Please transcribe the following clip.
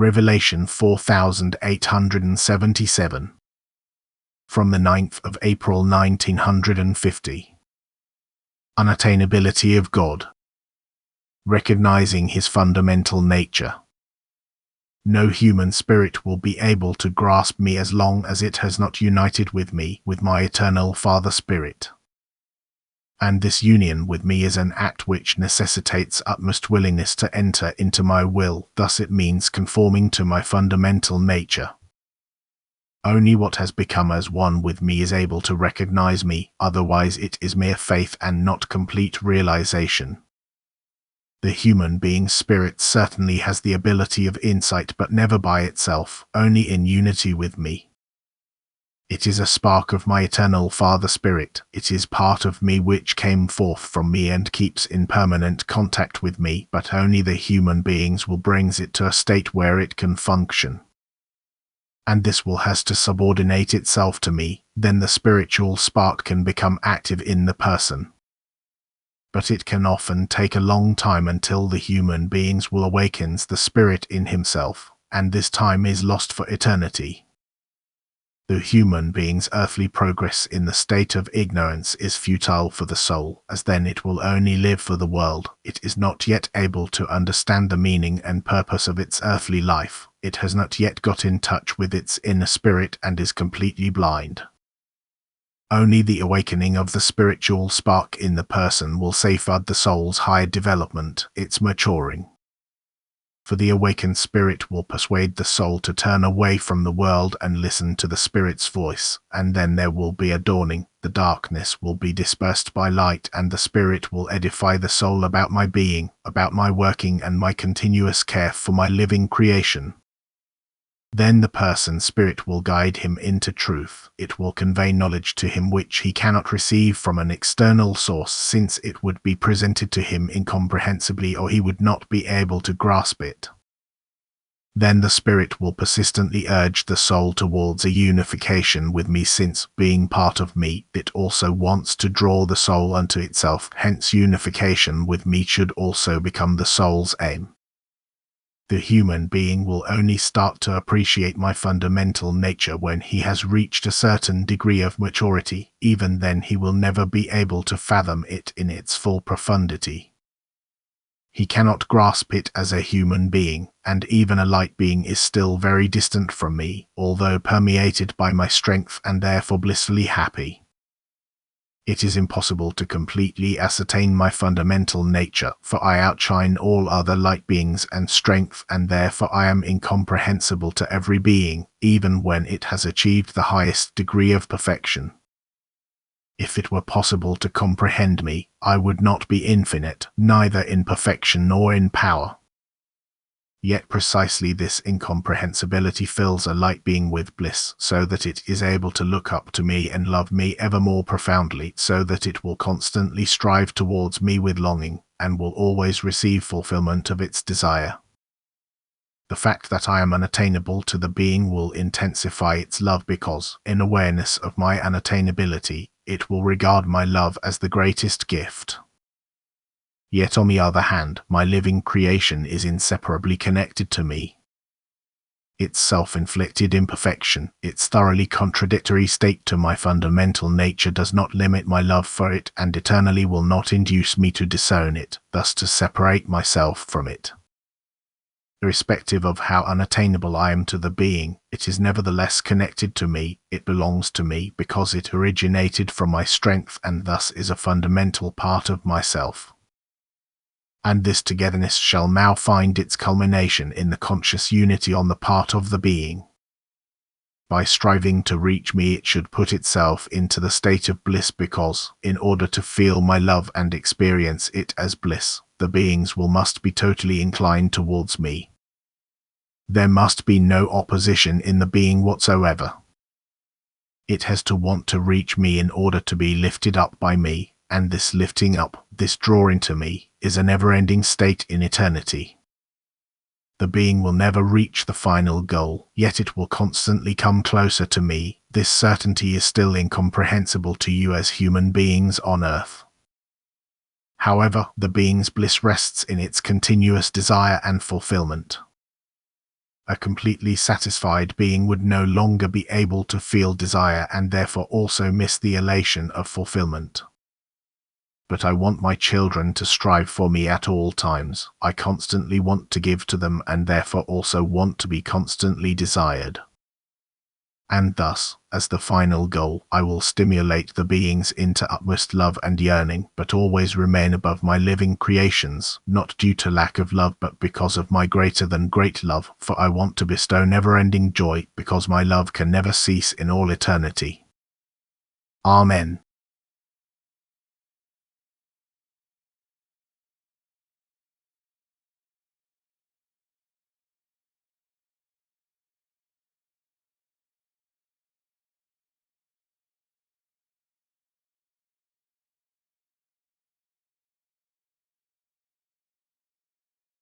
Revelation 4877. From the 9th of April 1950. Unattainability of God. Recognizing His fundamental nature. No human spirit will be able to grasp me as long as it has not united with me, with my eternal Father Spirit. And this union with me is an act which necessitates utmost willingness to enter into my will, thus it means conforming to my fundamental nature. Only what has become as one with me is able to recognize me, otherwise it is mere faith and not complete realization. The human being's spirit certainly has the ability of insight, but never by itself, only in unity with me. It is a spark of my eternal Father Spirit. It is part of me which came forth from me and keeps in permanent contact with me, but only the human beings will brings it to a state where it can function. And this will has to subordinate itself to me, then the spiritual spark can become active in the person. But it can often take a long time until the human beings will awakens the spirit in himself, and this time is lost for eternity. The human being's earthly progress in the state of ignorance is futile for the soul, as then it will only live for the world. It is not yet able to understand the meaning and purpose of its earthly life. It has not yet got in touch with its inner spirit and is completely blind. Only the awakening of the spiritual spark in the person will safeguard the soul's higher development, its maturing. For the awakened spirit will persuade the soul to turn away from the world and listen to the Spirit's voice, and then there will be a dawning, the darkness will be dispersed by light, and the Spirit will edify the soul about my being, about my working and my continuous care for my living creation. Then the person's spirit will guide him into truth. It will convey knowledge to him which he cannot receive from an external source, since it would be presented to him incomprehensibly or he would not be able to grasp it. Then the spirit will persistently urge the soul towards a unification with me, since, being part of me, it also wants to draw the soul unto itself. Hence unification with me should also become the soul's aim. The human being will only start to appreciate my fundamental nature when he has reached a certain degree of maturity. Even then he will never be able to fathom it in its full profundity. He cannot grasp it as a human being, and even a light being is still very distant from me, although permeated by my strength and therefore blissfully happy. It is impossible to completely ascertain my fundamental nature, for I outshine all other light beings and strength, and therefore I am incomprehensible to every being, even when it has achieved the highest degree of perfection. If it were possible to comprehend me, I would not be infinite, neither in perfection nor in power. Yet precisely this incomprehensibility fills a light being with bliss, so that it is able to look up to me and love me ever more profoundly, so that it will constantly strive towards me with longing, and will always receive fulfillment of its desire. The fact that I am unattainable to the being will intensify its love, because, in awareness of my unattainability, it will regard my love as the greatest gift. Yet on the other hand, my living creation is inseparably connected to me. Its self-inflicted imperfection, its thoroughly contradictory state to my fundamental nature does not limit my love for it, and eternally will not induce me to disown it, thus to separate myself from it. Irrespective of how unattainable I am to the being, it is nevertheless connected to me. It belongs to me because it originated from my strength and thus is a fundamental part of myself. And this togetherness shall now find its culmination in the conscious unity on the part of the being. By striving to reach me, it should put itself into the state of bliss, because, in order to feel my love and experience it as bliss, the beings must be totally inclined towards me. There must be no opposition in the being whatsoever. It has to want to reach me in order to be lifted up by me, and this lifting up, this drawing to me, is a never-ending state in eternity. The being will never reach the final goal, yet it will constantly come closer to me. This certainty is still incomprehensible to you as human beings on earth. However, the being's bliss rests in its continuous desire and fulfillment. A completely satisfied being would no longer be able to feel desire and therefore also miss the elation of fulfillment. But I want my children to strive for me at all times. I constantly want to give to them and therefore also want to be constantly desired. And thus, as the final goal, I will stimulate the beings into utmost love and yearning, but always remain above my living creations, not due to lack of love but because of my greater than great love, for I want to bestow never-ending joy, because my love can never cease in all eternity. Amen.